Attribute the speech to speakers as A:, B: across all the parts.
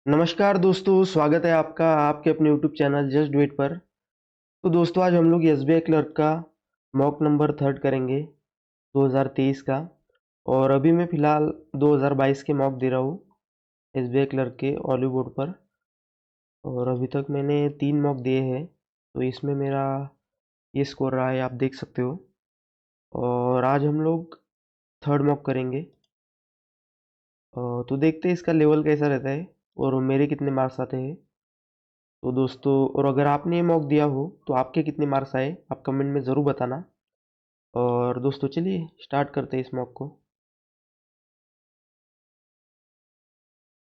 A: नमस्कार दोस्तों, स्वागत है आपका आपके अपने YouTube channel just do it पर। तो दोस्तों आज हम लोग एसबीआई क्लर्क का मॉक नंबर 3 करेंगे 2023 का। और अभी मैं फ़िलहाल 2022 के मॉक दे रहा हूँ एसबीआई क्लर्क के ओलिव बोर्ड पर। और अभी तक मैंने 3 मॉक दिए हैं, तो इसमें मेरा ये स्कोर रहा है, आप देख सकते हो। और आज हम लोग 3rd मॉक करेंगे। तो देखते हैं इसका लेवल कैसा रहता है और मेरे कितने मार्क्स आते हैं। तो दोस्तों, और अगर आपने ये मॉक दिया हो तो आपके कितने मार्क्स आए आप कमेंट में ज़रूर बताना। और दोस्तों चलिए स्टार्ट करते हैं इस मॉक को।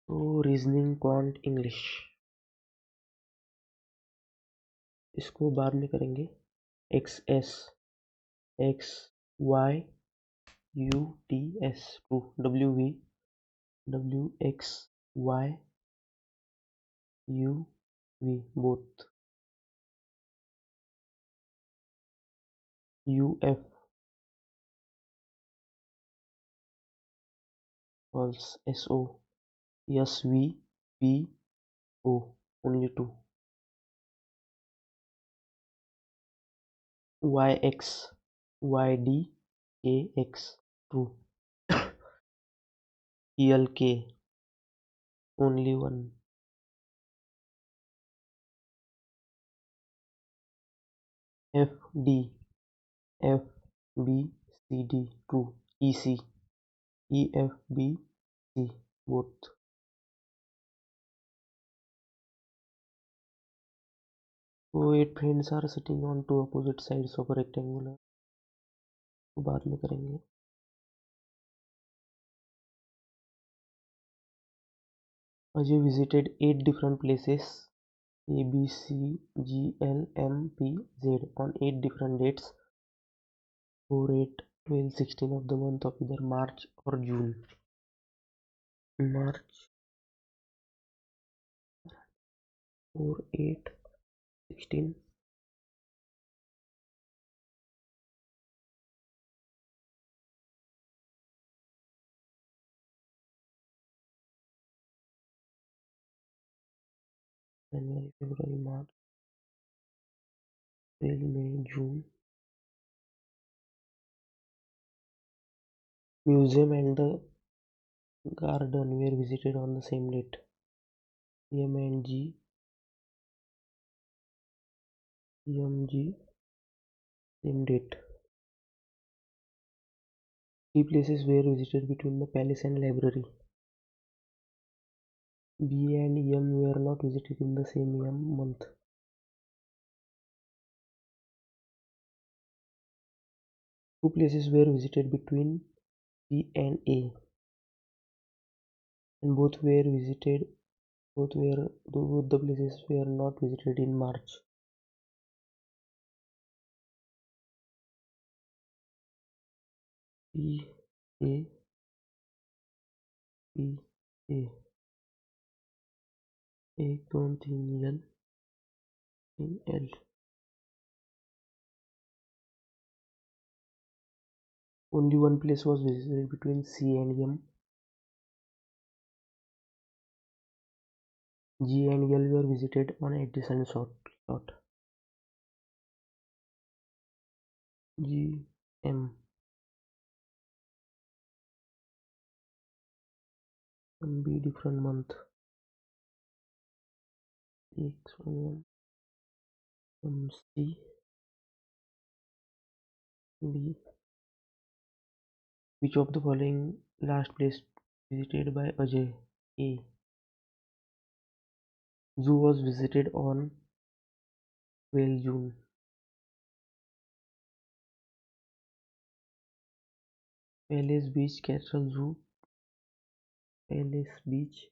A: तो रीजनिंग क्वांट इंग्लिश इसको बाद में करेंगे। X S X Y U T S to W X Y U V both U F false S O S V P O only two Y X Y D A X true ELK only one FD FBCD true EC EFBC both। So 8 friends are sitting on two opposite sides of a rectangular। तो बाद में करेंगे। Ajay visited 8 different places A B C G L M P Z on 8 different dates 4 8 12 16 of the month of either March or June। March 4 8 16 January February March April May June। Museum and the garden were visited on the same date M and G EMG same date। 3 places were visited between the palace and library B and EM were not visited in the same month। 2 places were visited between B and A and both the places were not visited in March। P A P A 1 2 3 L 3 L। Only one place was visited between C and M G and L were visited on adjacent slot G M and B different month X 1 C B। Which of the following last place visited by Ajay? A. Zoo was visited on 12 June। Palace Beach Castle Zoo Palace Beach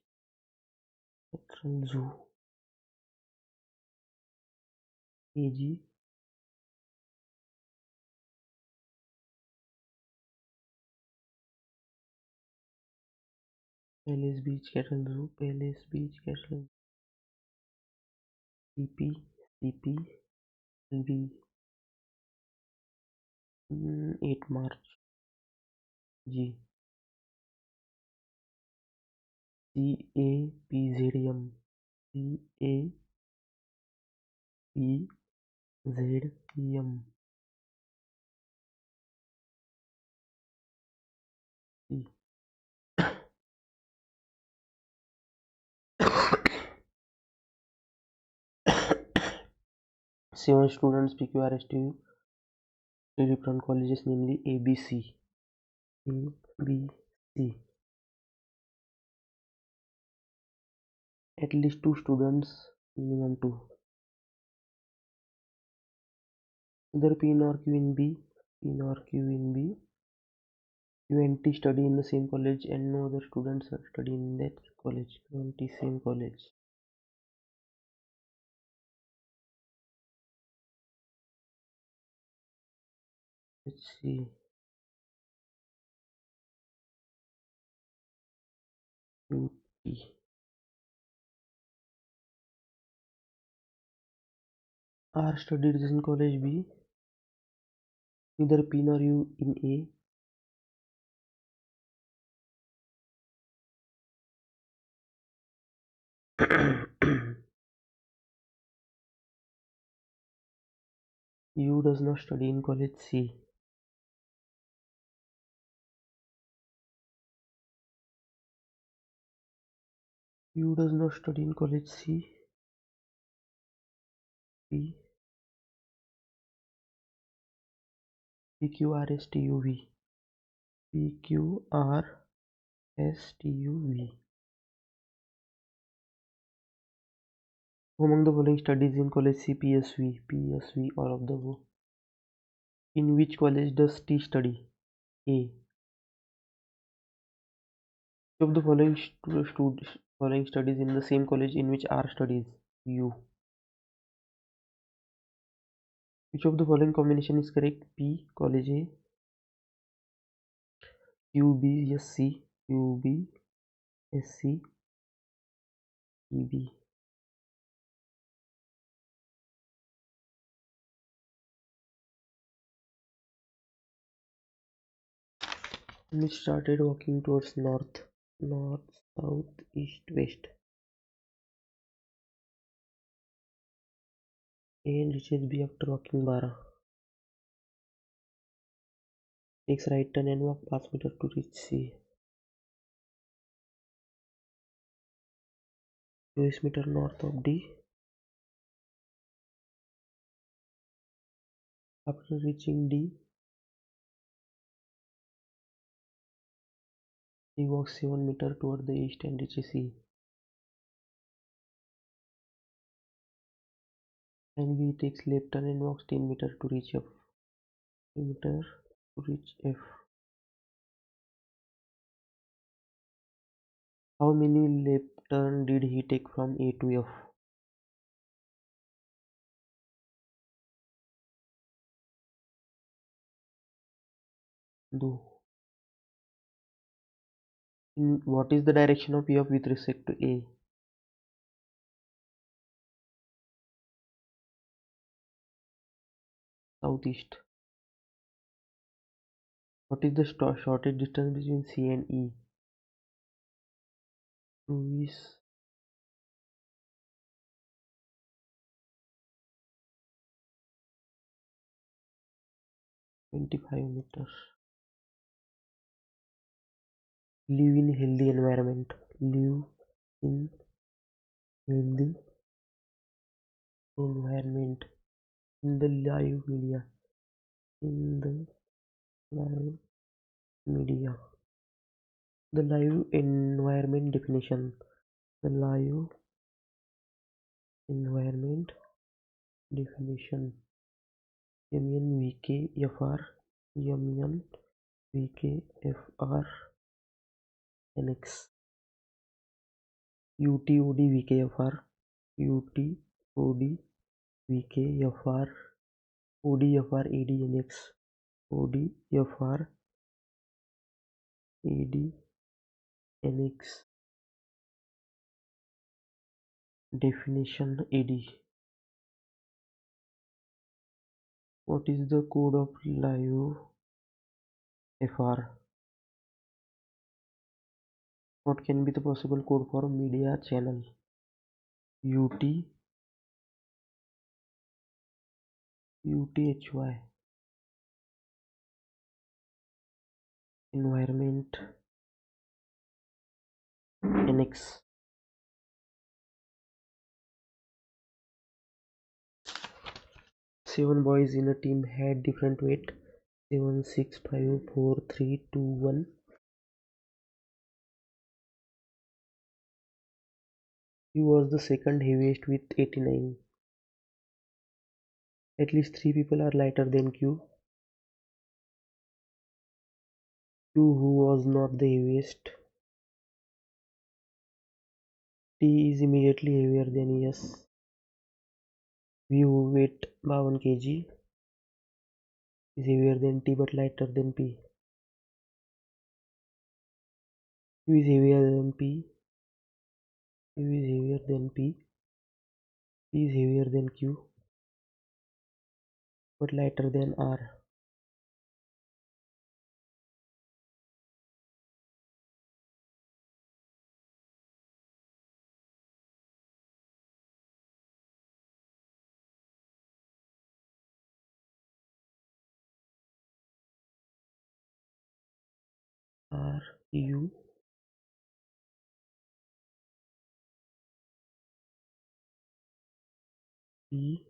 A: Castle Zoo AG Palace Beach Castle Zoo Palace Beach Castle CP will be 8 March G। CAPZM CAPZM Seven students PQRSTU, three different colleges, namely ABC. At least two students, minimum two. Either P nor Q in B, QNT study in the same college and no other students are studying in that college. QNT same college. Let's see. QT. R studied in college B. Neither P nor U in A. U does not study in college C. U does not study in college C. P. PQRSTUV. PQRSTUV. Among the following studies in college C, PSV, all of the above. In which college does T study? A. Which of the following studies in the same college in which R studies? U. Which of the following combination is correct? P. College A. QBSC. QBSC. EB. We started walking towards north, south, east, west, and reaches B after walking 12. Takes right turn and walk 5 meters to reach C. 20 meters north of D. After reaching D, he walks 7 meters toward the east and reaches C. Finally, he takes left turn and walks 10 meters to reach F. 10 meters to reach F. How many left turn did he take from A to F? Do. What is the direction of F with respect to A? Southeast. What is the shortest distance between C and E? 2 is 25 meters. Live in healthy environment. Live in healthy environment. In the live media. In the live media. The live environment definition. The live environment definition. MNVKFR MNVKFR NX UTOD VKFR UTOD VKFR ODFR ADNX ODFR ADNX definition AD. What is the code of live FR? What can be the possible code for media channel? UT, UTHY, environment, NX. 7 boys in a team had different weight. 7, 6, 5, 4, 3, 2, 1. He was the second heaviest with 89. At least 3 people are lighter than Q. Q, who was not the heaviest. T is immediately heavier than S. V, who weight 52 kg, is heavier than T but lighter than P. Q is heavier than P. Q is heavier than P. P is heavier than Q but lighter than R. R, U, P,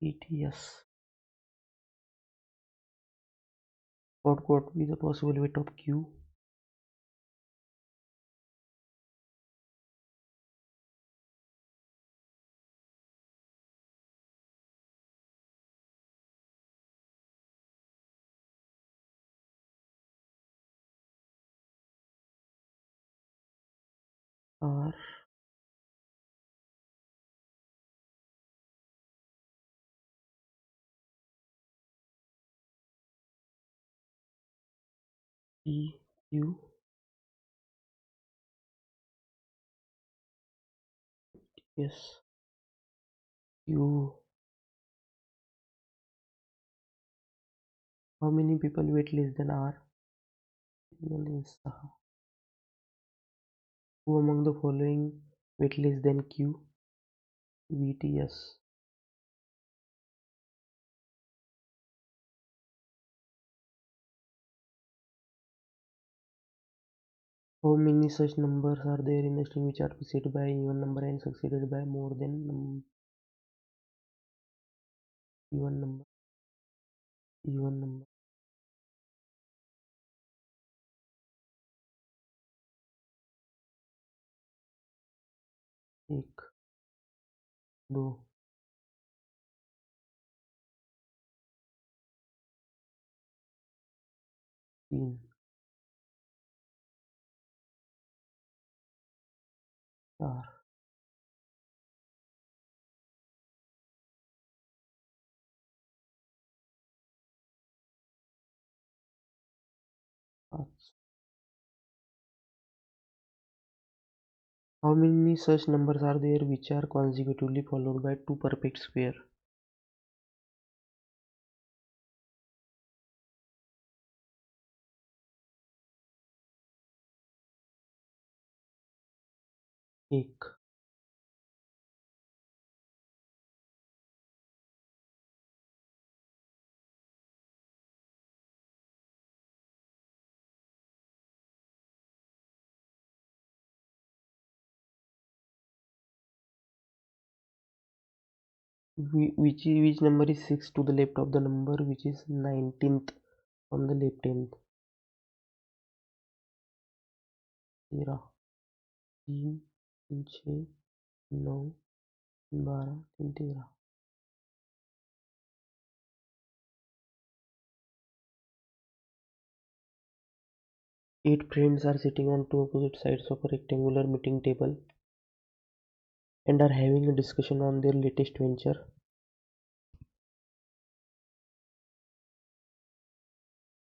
A: E, T, S. What could be the possible weight of Q? R, E, Q, S, Q. How many people weight less than R? Who among the following weight less than Q? VTS. How many such numbers are there in a string which are preceded by even number and succeeded by more than even number? Even number. 1, 2, 3, 4, 5. How many such numbers are there which are consecutively followed by two perfect square? एक. Which number is 6 to the left of the number which is 19th on the left hand? 13, 3, 6, 9, 12, 13. Eight friends are sitting on two opposite sides of a rectangular meeting table and are having a discussion on their latest venture.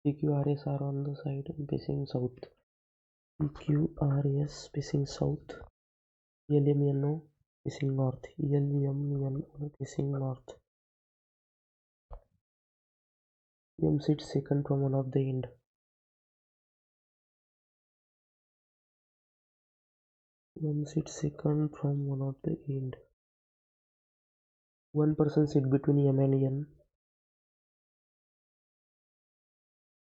A: PQRS are on the side facing south. PQRS facing south. LMNO facing north. LMNO facing north. M sits second from one of the end. M sits second from one of the end. One person sits between M and N,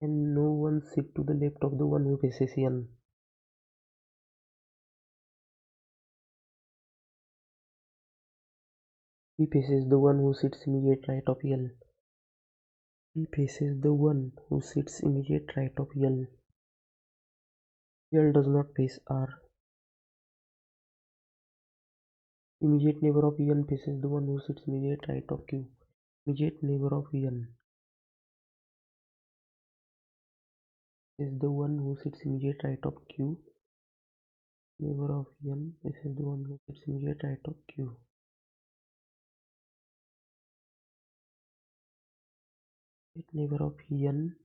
A: and no one sits to the left of the one who faces N. P faces the one who sits immediate right of L. P faces the one who sits immediate right of L. L does not face R. Immediate neighbor of N faces the one who sits immediate right of Q. Immediate neighbor of N is the one who sits immediate right of Q. Neighbor of N is the one who sits immediate right of Q. Neighbor of N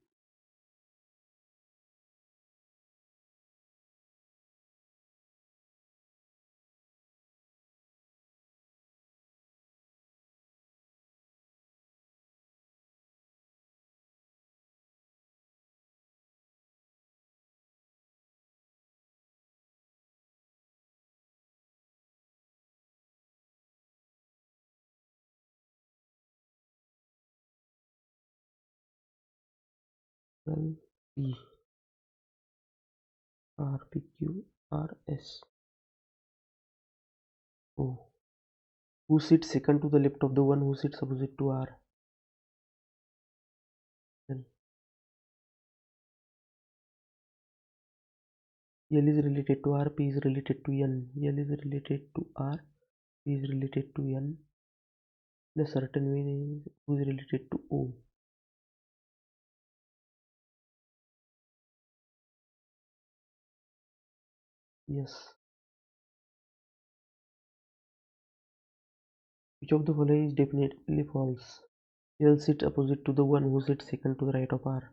A: L P R P Q R S O. Who sits second to the left of the one who sits opposite to R? L. L is related to R, P is related to N. L is related to R, P is related to N. In a certain way, who is related to O? Yes. Which of the following is definitely false? L sits opposite to the one who sits second to the right of R.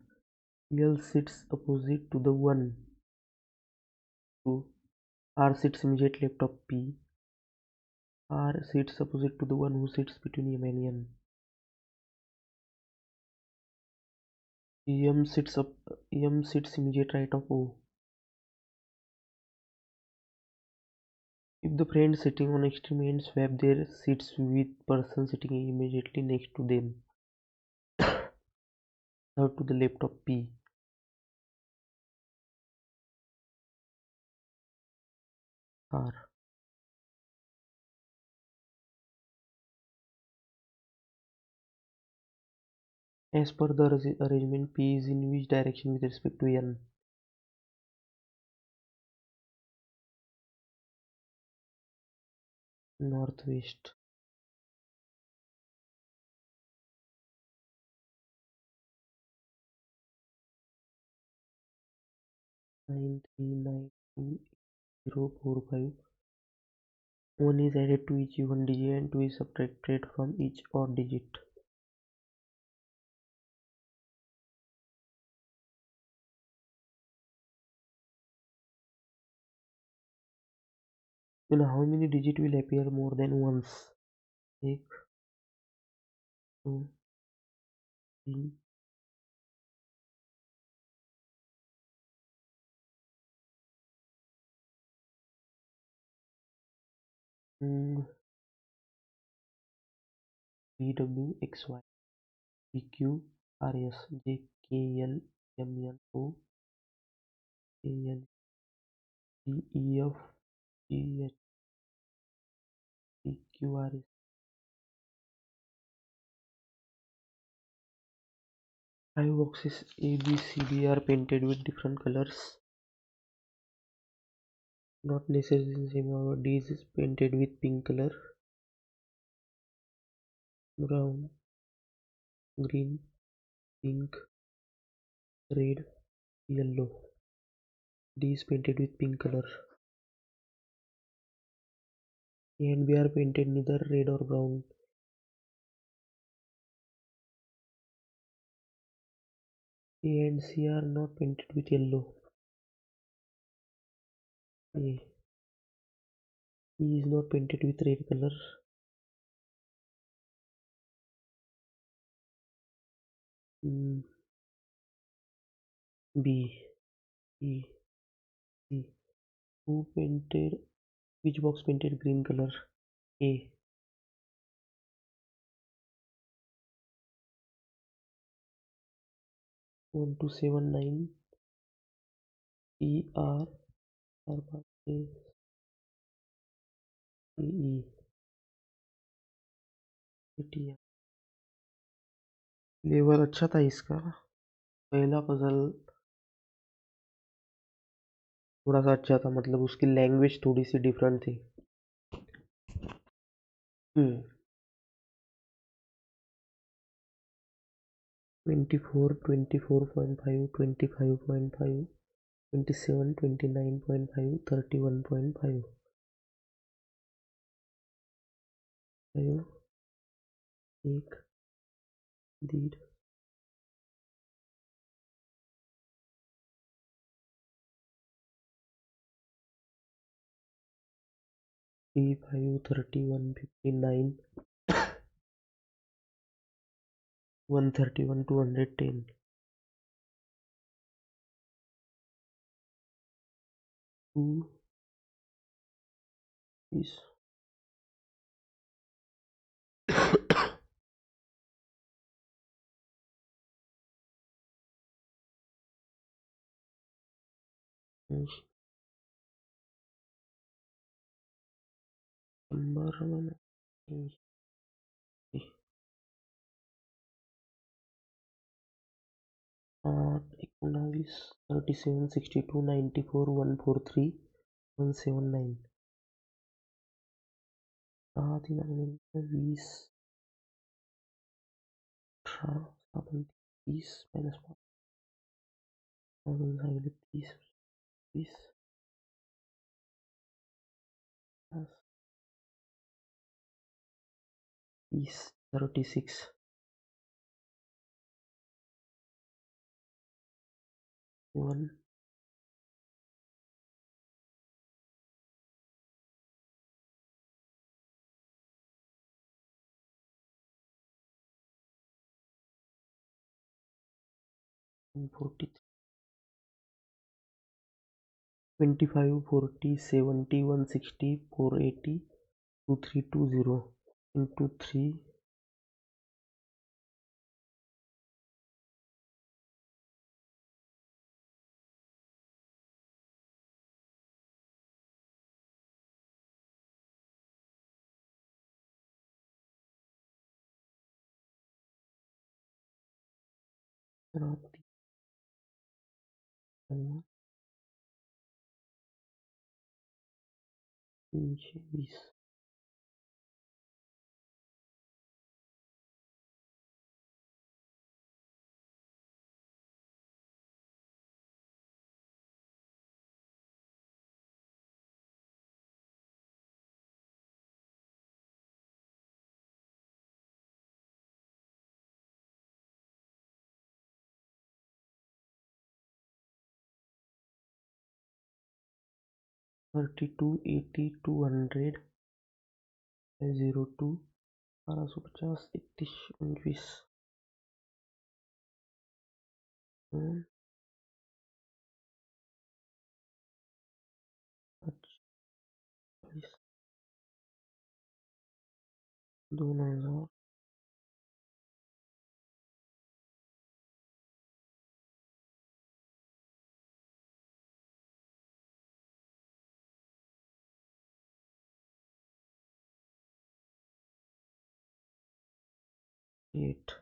A: L sits opposite to the one who R sits immediate left of P. R sits opposite to the one who sits between M and N. M sits immediate right of O. If the friends sitting on extreme ends swap their seats with person sitting immediately next to them, third to the left of P, R. As per the arrangement, P is in which direction with respect to N? Northwest. 9392045. 1 is added to each even digit and 2 is subtracted from each odd digit. Then how many digits will appear more than once? 1, 2, 3, 4, PQ, RS, JKL, MNO, AL, DEF, GH, PQRS. 5 boxes A, B, C, D are painted with different colors. Not necessarily the same order. D is painted with pink color, brown, green, pink, red, yellow. D is painted with pink color. A and B are painted neither red or brown. A and C are not painted with yellow. A. E is not painted with red color. B. E. C. Who painted? Which box painted green color? A. 1279 ER A E ATM। Level अच्छा था इसका। पहला puzzle थोड़ा सा अच्छा था, मतलब उसकी लैंग्वेज थोड़ी सी डिफरेंट थी। 24, 24.5, 25.5, 27, 29.5, 31.5। 1 1.5 3 5 30 159 131 210 2 is number 1 19 37 62 94 143 179 20 18 30 minus 30 30 30 plus 36 1 140 25 40 70 160 480 2320 into 3 30 20 32 80 200 02 1250 31 29 40 2000 8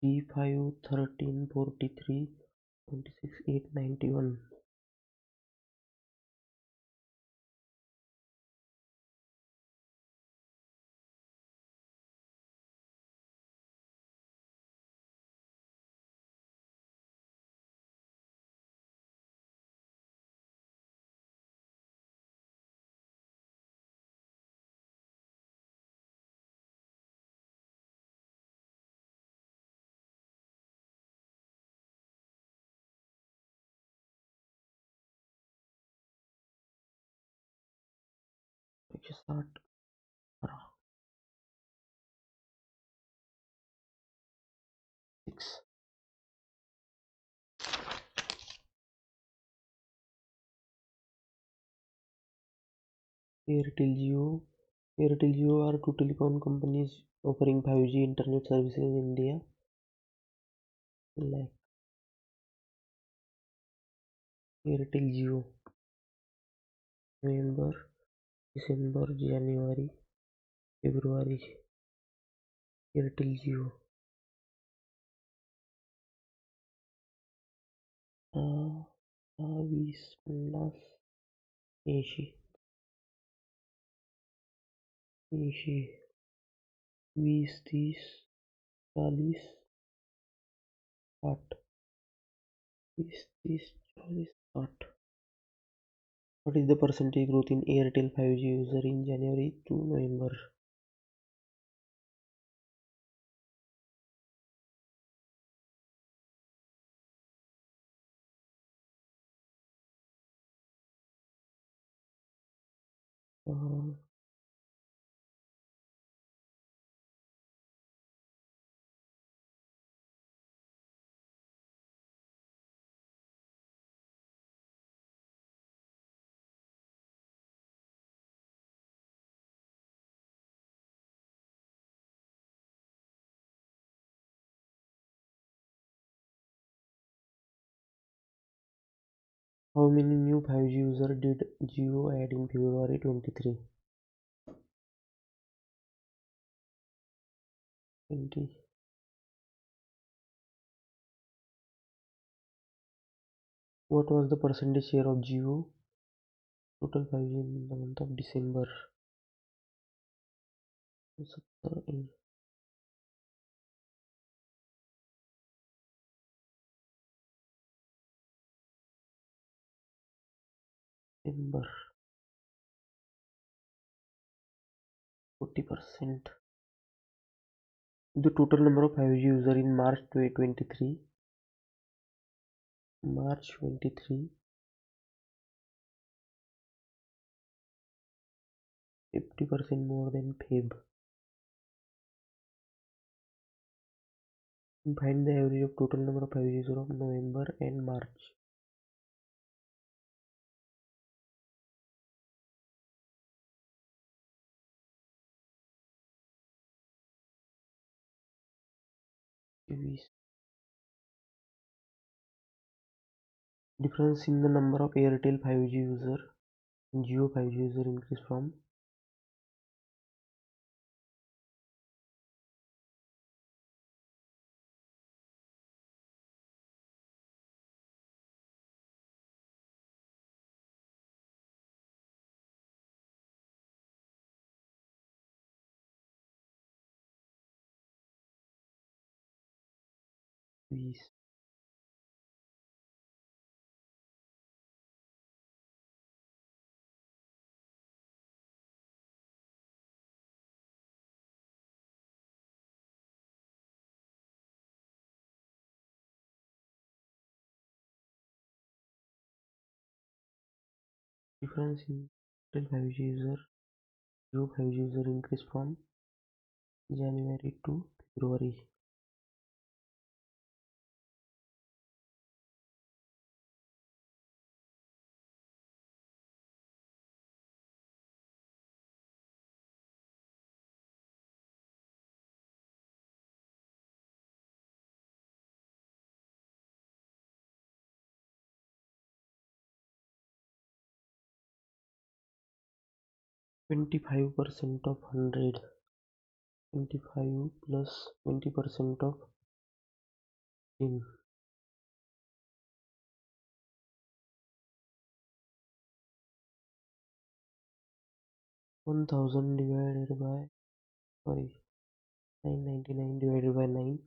A: 3 5 13 43 26 8 91 160 6 Airtel Jio are two telecom companies offering 5G internet services in India. Like Airtel Jio, November, December, January, February. Airtel Jio 20, 80, 20, 30, 40, 60, 20, 30, 40, 60. What is the percentage growth in Airtel 5G user in January to November? Uh, how many new 5G users did Jio add in February 23? 20. What was the percentage share of Jio total 5G in the month of December? 70, December 40%. The total number of 5G users in March 2023, March 23, 50% more than Feb. Find the average of total number of 5G users of November and March. Difference in the number of Airtel 5G user and Jio 5G user increase from 20. Difference in Airtel 5G user, Jio 5G user increase from January to February. %25 of 100. 25 plus 20% of 10. 1000 divided by, sorry, 999 divided by 9.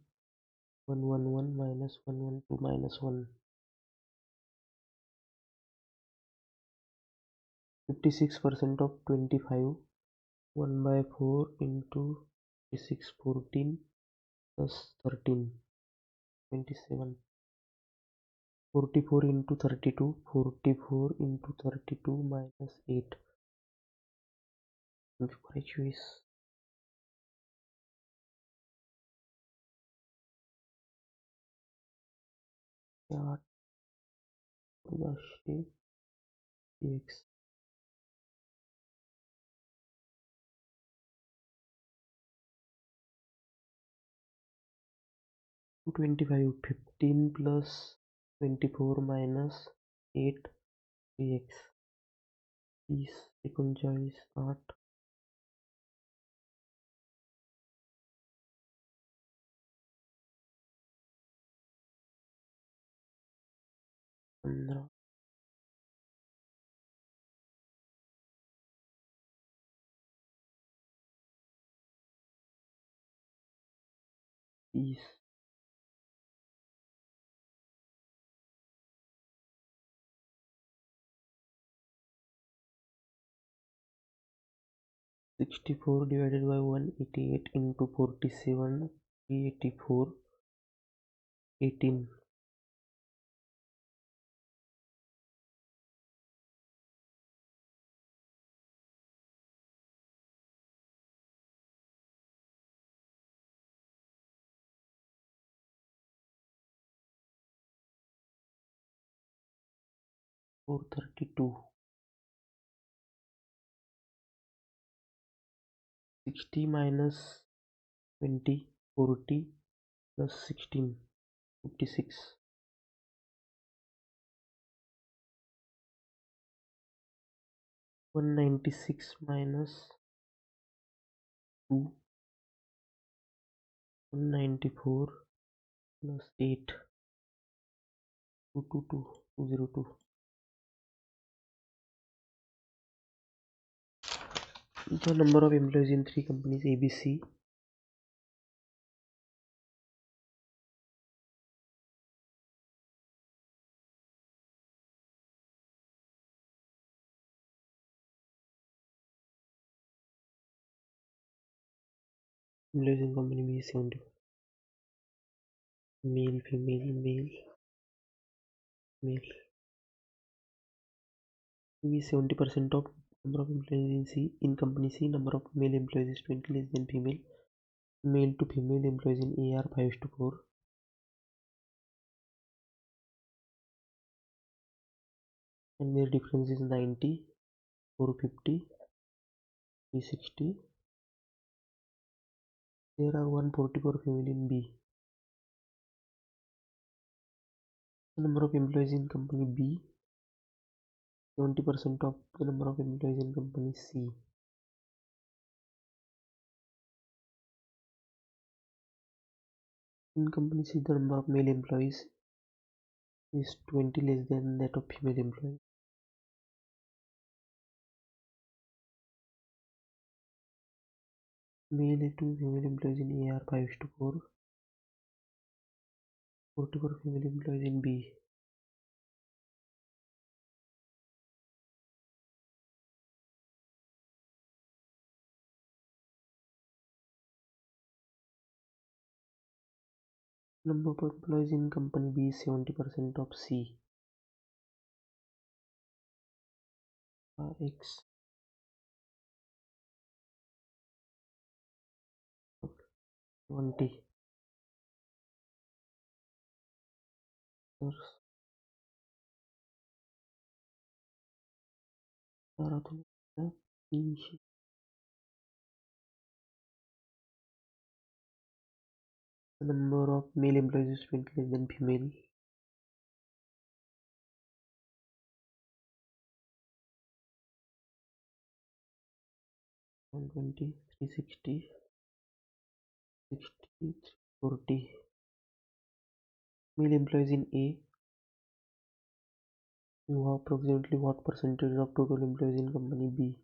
A: 111 minus 112 minus 1. 56% of 25. 1 by 4 into 56, 14 plus 13, 27. 44 into 32, 44 into 32 minus 8. Thank you for your choice. Yeah, the shape x 225 15 plus 24 minus 8 3x 30 39 8 15 30 64 divided by 188 into 47 384 18 432 60 minus 20 40 plus 16 56 196 minus 2 194 plus 8 222 202. The number of employees in three companies ABC. Employees in company B 70. Male, female, male, male. B 70% of number of employees in C. In company C, number of male employees is 20 less than female. Male to female employees in A are 5:4. And their difference is 90, 450, 360. There are 144 female in B. The number of employees in company B, 70% of the number of employees in company C. In company C, the number of male employees is 20 less than that of female employees. Male to female employees in A are 5:4. 44 female employees in B. Number of employees in company B is 70% of C. X 20 the number of male employees is 20 less than female. 120 360 60 40. Male employees in A. You have approximately what percentage of total employees in company B?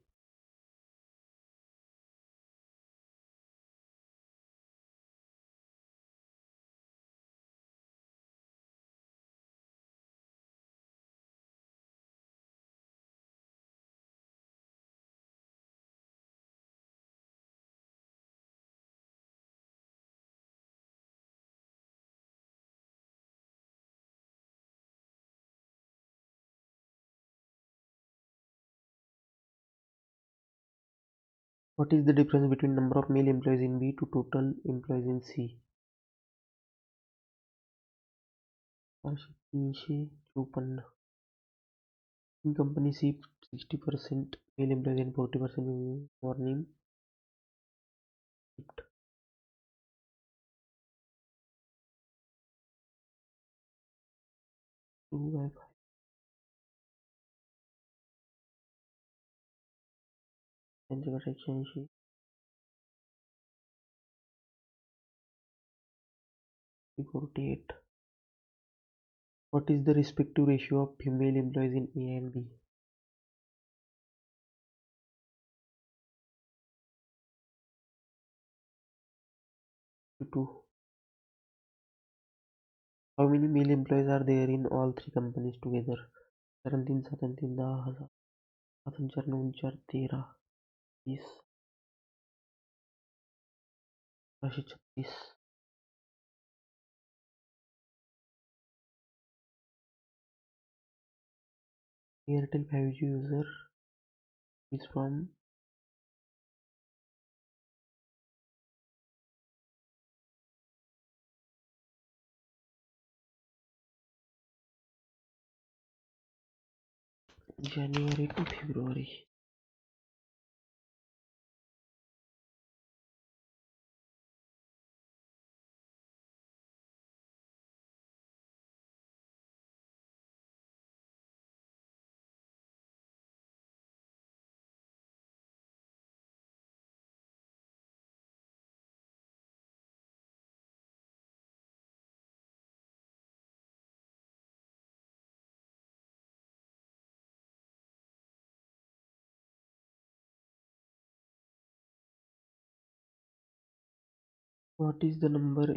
A: What is the difference between number of male employees in B to total employees in C? 354. In company C, 60% male employees and 40% morning shift. Two by 5. त्यांच्याकडे section 48. What is the respective ratio of female employees in A and B? 2. How many male employees are there in all three companies together? 7 3 7 3 10,000. 7 4 9 4 13 30 36. Airtel 5G user is from January to February. What is the number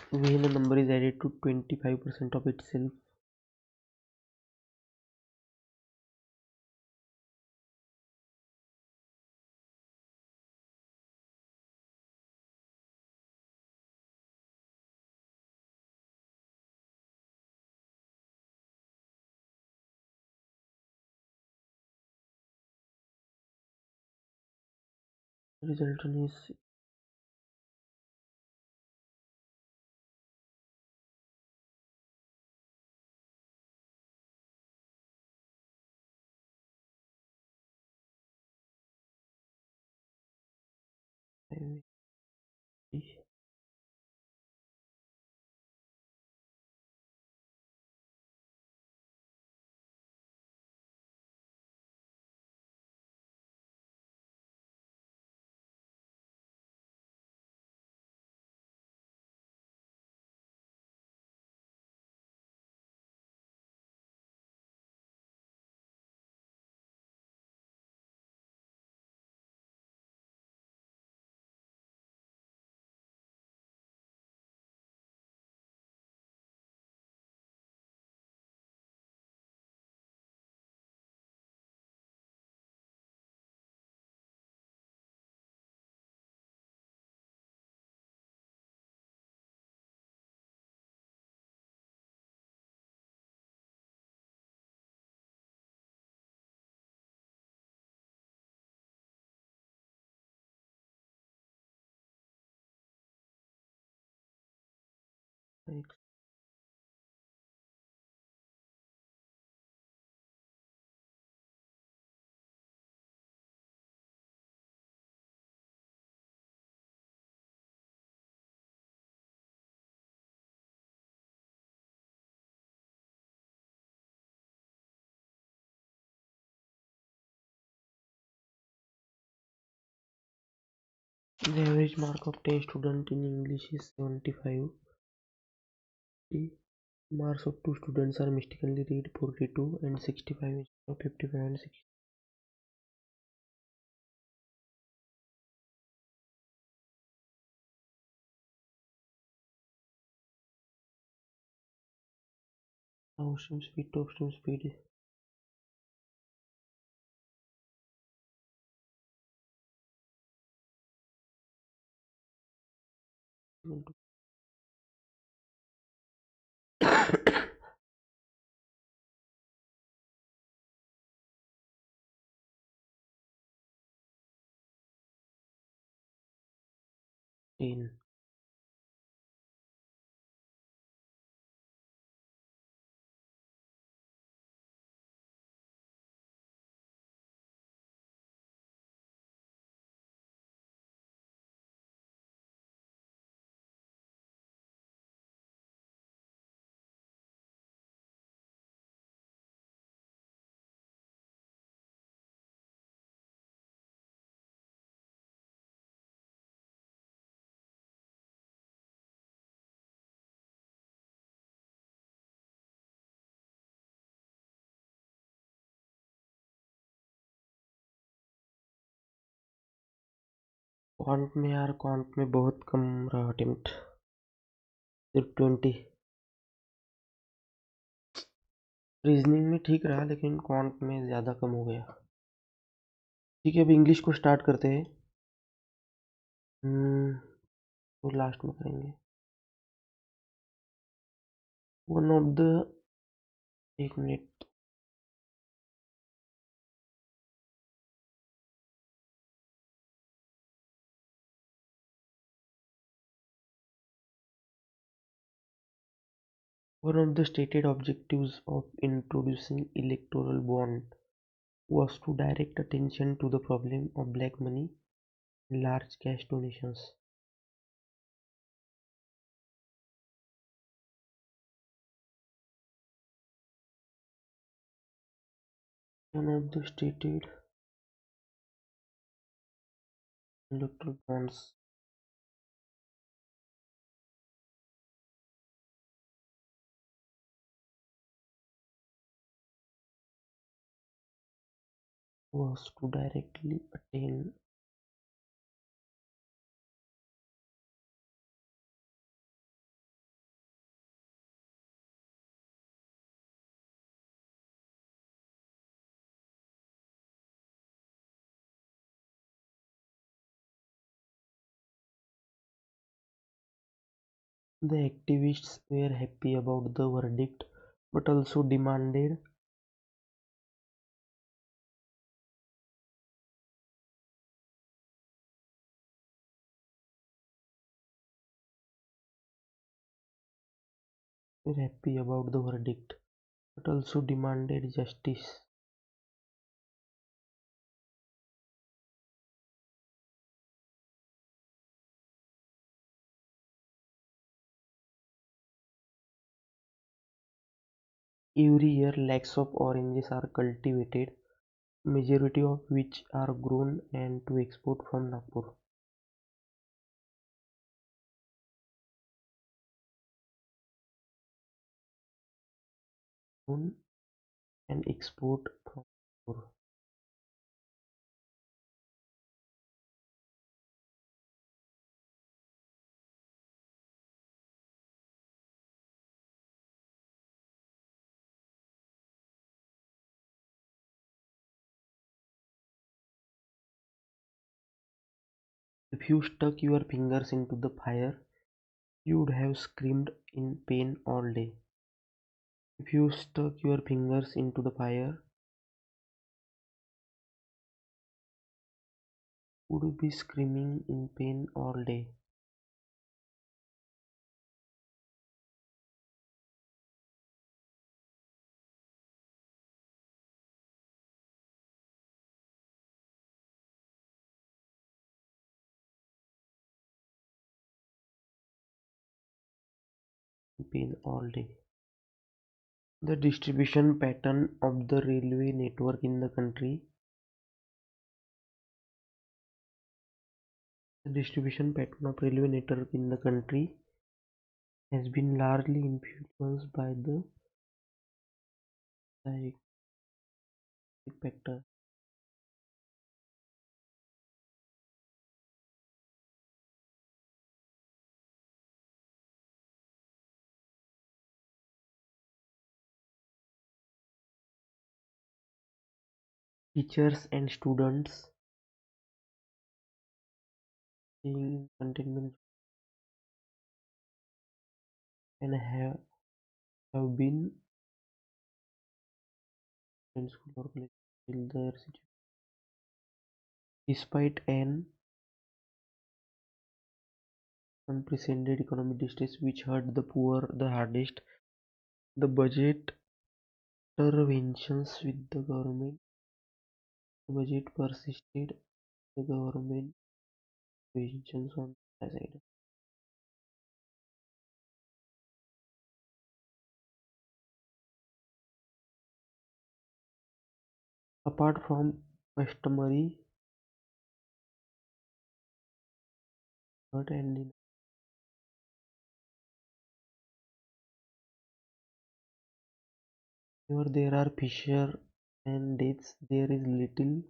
A: when a number is added to 25% of itself? Result is X. The average mark of 10 students in English is 75. The marks of 2 students are mistakenly read 42 and 65 instead of 55 and 60. Downstream speed, topstream speed. 10. Quant में यार, quant में बहुत कम रहा attempt, सिर्फ 20। Reasoning में ठीक रहा लेकिन क्वांट में ज़्यादा कम हो गया। ठीक है, अब इंग्लिश को स्टार्ट करते हैं। तो लास्ट में करेंगे। वन ऑफ द, एक minute, one of the stated objectives of introducing electoral bond was to direct attention to the problem of black money and large cash donations. One of the stated electoral bonds was to directly attain the activists were happy about the verdict but also demanded justice. Every year lakhs of oranges are cultivated, majority of which are grown and to export from Nagpur. Grown and export from Nagpur. If you stuck your fingers into the fire, you would have screamed in pain all day. If you stuck your fingers into the fire, would be screaming in pain all day. Pain all day. The distribution pattern of the railway network in the country. The distribution pattern of railway network in the country has been largely influenced by the psychic factor. Teachers and students staying in containment and have been in school or college till their situation. Despite an unprecedented economic distress which hurt the poor the hardest. The budget interventions with the budget persisted, the government interventions on the side. Apart from customary hurt and whenever there are fissure and deaths, there is little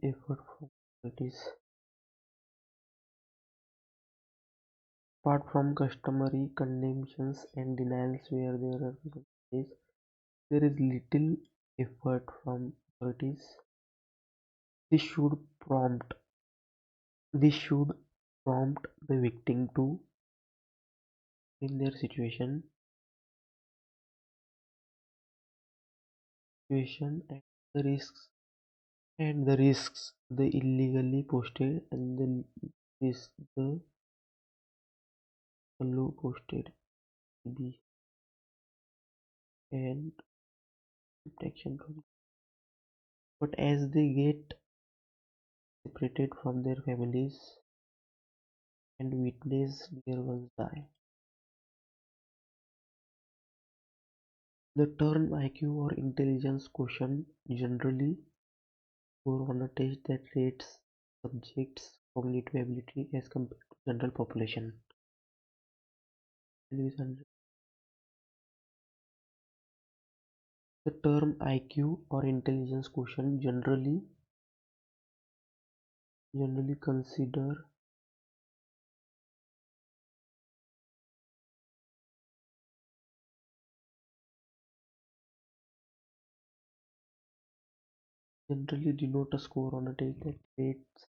A: effort from authorities. Apart from customary condemnations and denials where there are cases, there is little effort from authorities. This should prompt this should prompt the victim to in their situation the risks the illegally posted and the low posted be and protection from. But as they get separated from their families and witness their ones die. The term IQ or intelligence quotient generally score on a test that rates subjects' cognitive ability as compared to general population. The term IQ or intelligence quotient generally consider generally denote a score on a test that rates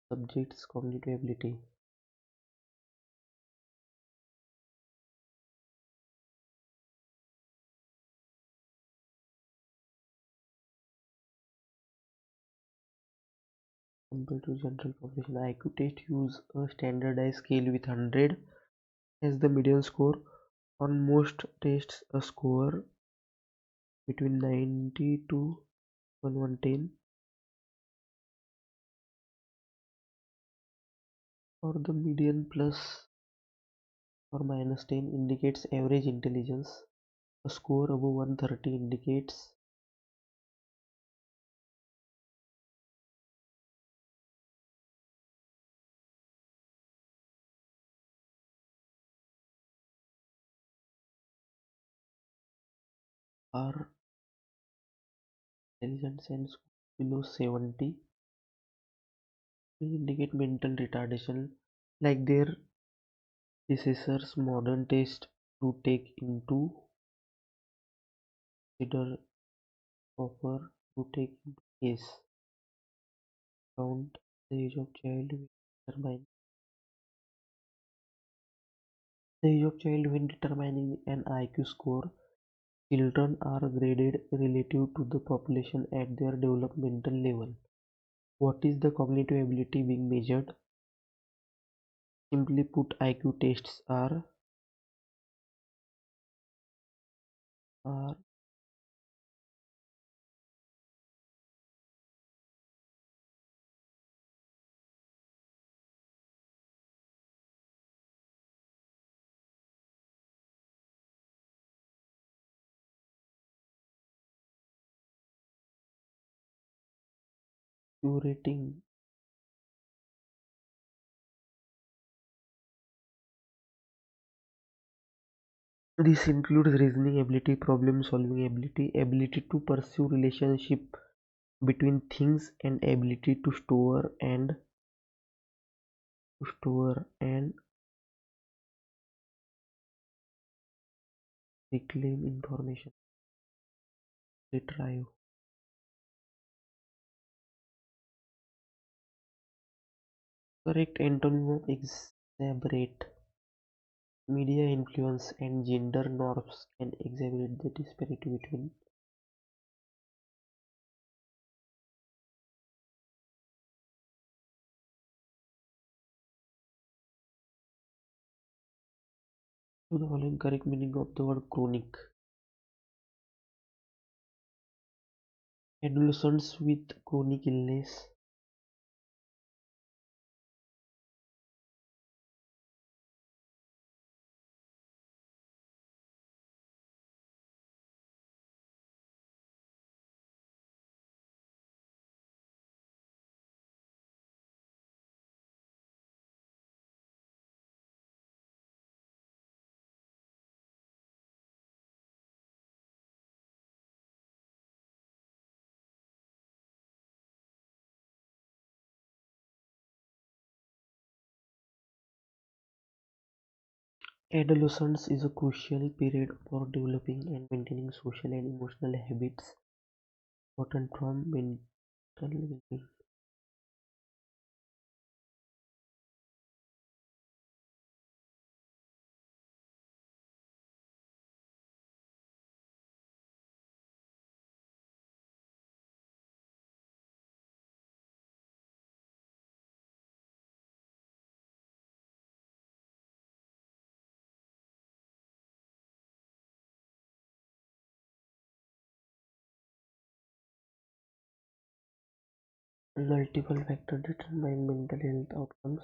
A: subjects' cognitive ability compared to general population. IQ test use a standardized scale with 100 as the median score. On most tests, a score between 90 to 110 or the median plus or minus 10 indicates average intelligence. A score above 130 indicates are intelligence, and score below 70 indicate mental retardation. Like their predecessors, modern tests do take into consider offer to take into case count the age of child when determining an IQ score. Children are graded relative to the population at their developmental level. What is the cognitive ability being measured? Simply put, IQ tests are curating. This includes reasoning ability, problem solving ability, ability to pursue relationship between things, and ability to store and reclaim information. Retrieve. Correct antonym of exasperate. Media influence and gender norms can exacerbate the disparity between. To the following correct meaning of the word chronic. Adolescents with chronic illness. Adolescence is a crucial period for developing and maintaining social and emotional habits important from mental well-being. Multiple factors determine mental health outcomes.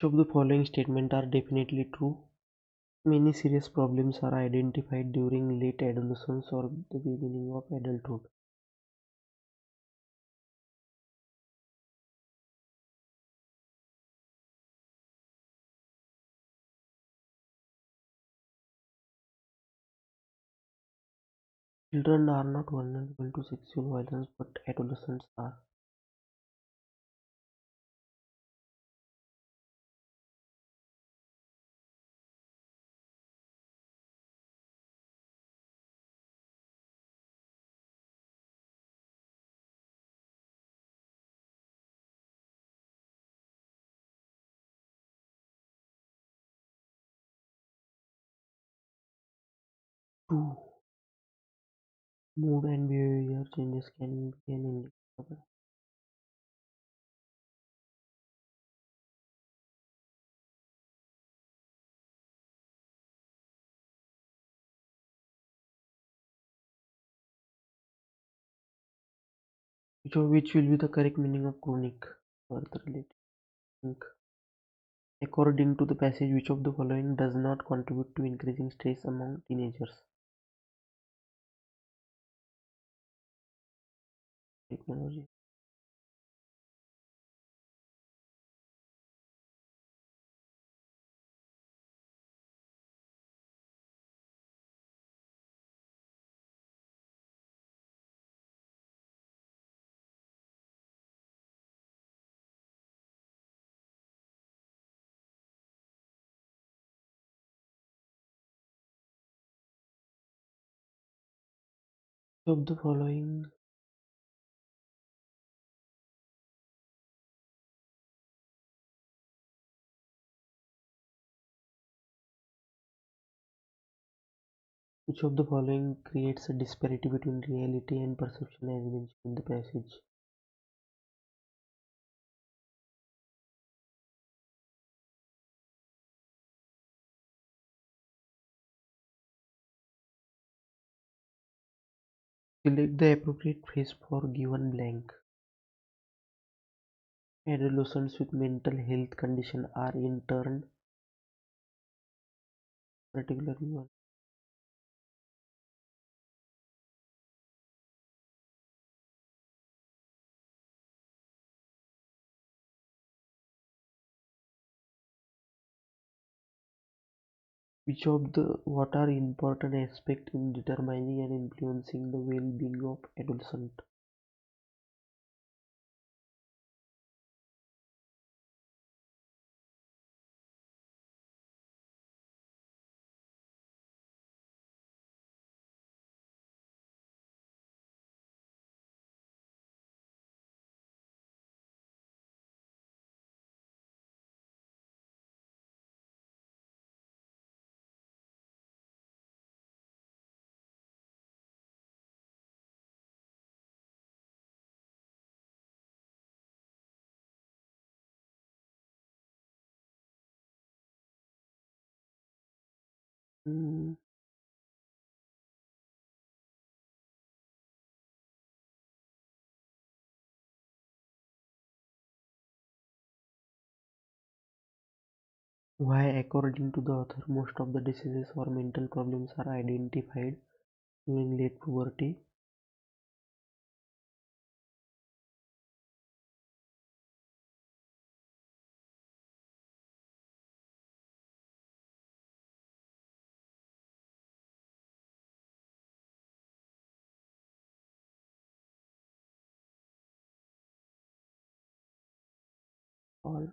A: Which of the following statements are definitely true? Many serious problems are identified during late adolescence or the beginning of adulthood. Children are not vulnerable to sexual violence, but adolescents are. 2. Mood and behavior changes can be an indicator. Which will be the correct meaning of chronic? Further related. According to the passage, which of the following does not contribute to increasing stress among teenagers? Technology. Which of the following creates a disparity between reality and perception as mentioned in the passage? Select the appropriate phrase for given blank. Adolescents with mental health condition are in turn particularly one. Which of the what are important aspects in determining and influencing the well-being of adolescent? Hmm. Why, according to the author, most of the diseases or mental problems are identified during late puberty? All.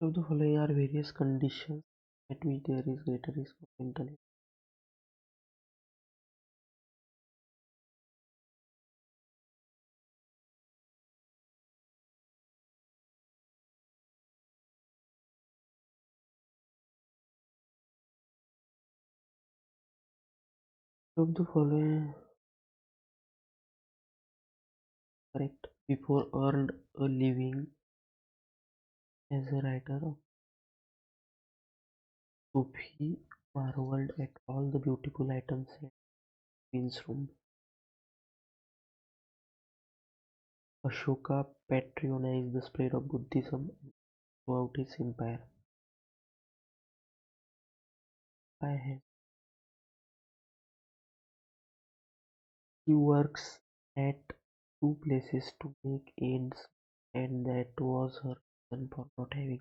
A: Of the following are various conditions at which there is greater risk of mental health. Of the following correct before earned a living as a writer? Sophie marveled at all the beautiful items in Queen's room. Ashoka patronized the spread of Buddhism throughout his empire. I have She works at two places to make ends, and that was her reason for not having.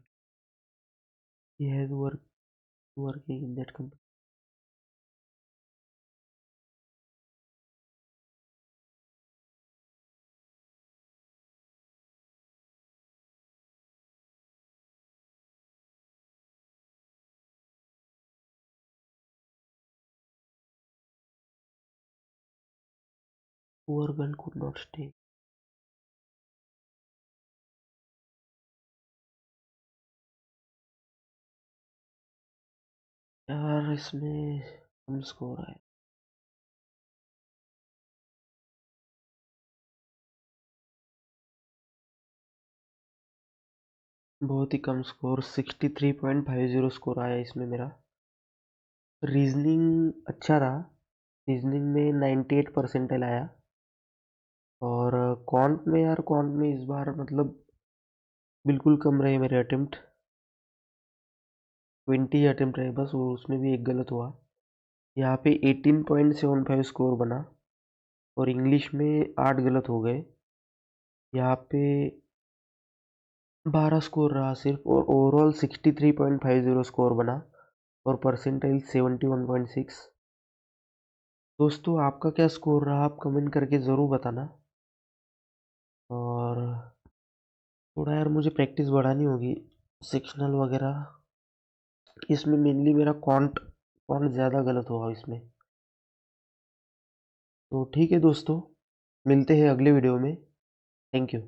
A: He has working in that company. Poor girl could not stay. यार इसमें कम score आया। बहुत ही कम score 63.50 score आया इसमें मेरा। Reasoning अच्छा रहा। Reasoning में 98 परसेंटाइल आया। और क्वांट में यार क्वांट में इस बार मतलब बिल्कुल कम रहे मेरे अटेम्प्ट। 20 अटेम्प्ट रहे बस, और उसमें भी एक गलत हुआ। यहाँ पे 18.75 स्कोर बना, और इंग्लिश में 8 गलत हो गए। यहाँ पे 12 स्कोर रहा सिर्फ, और ओवरऑल 63.50 स्कोर बना, और परसेंटाइल 71.6। दोस्तों आपका क्या स्कोर रहा, आप कमेंट करके ज़रूर बताना। और थोड़ा यार मुझे प्रैक्टिस बढ़ानी होगी सेक्शनल वगैरह। इसमें मेनली मेरा क्वांट ज़्यादा गलत हुआ इसमें। तो ठीक है दोस्तों, मिलते हैं अगले वीडियो में। Thank you.